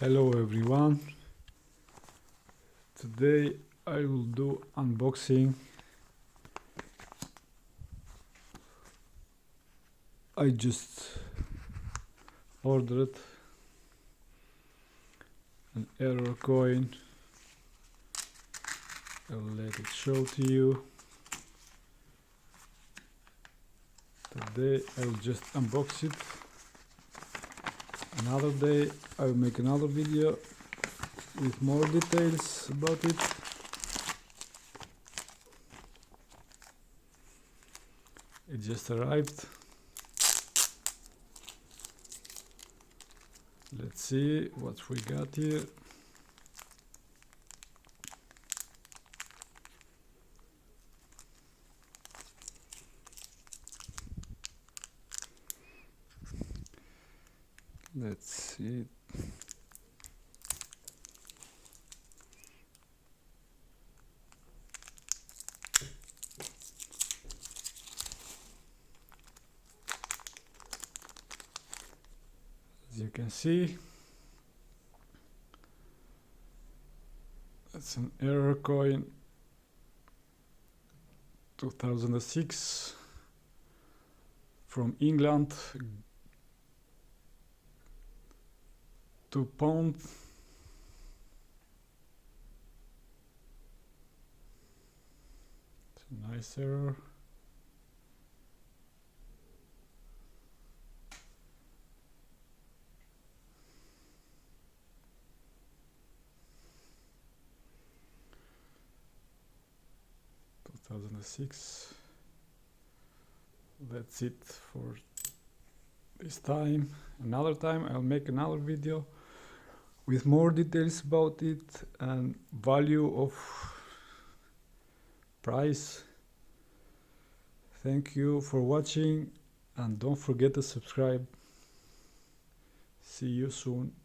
Hello everyone. Today I will do unboxing. I just ordered an error coin. I'll let it show to you. Today I'll just unbox it. Another day I'll make another video with more details about it. It just arrived. Let's see what we got here. Let's see. As you can see, it's an error coin 2006 from England, £2. It's a nice error. That's it for this time. Another time I'll make another video with more details about it and value of price. Thank you for watching and don't forget to subscribe. See you soon.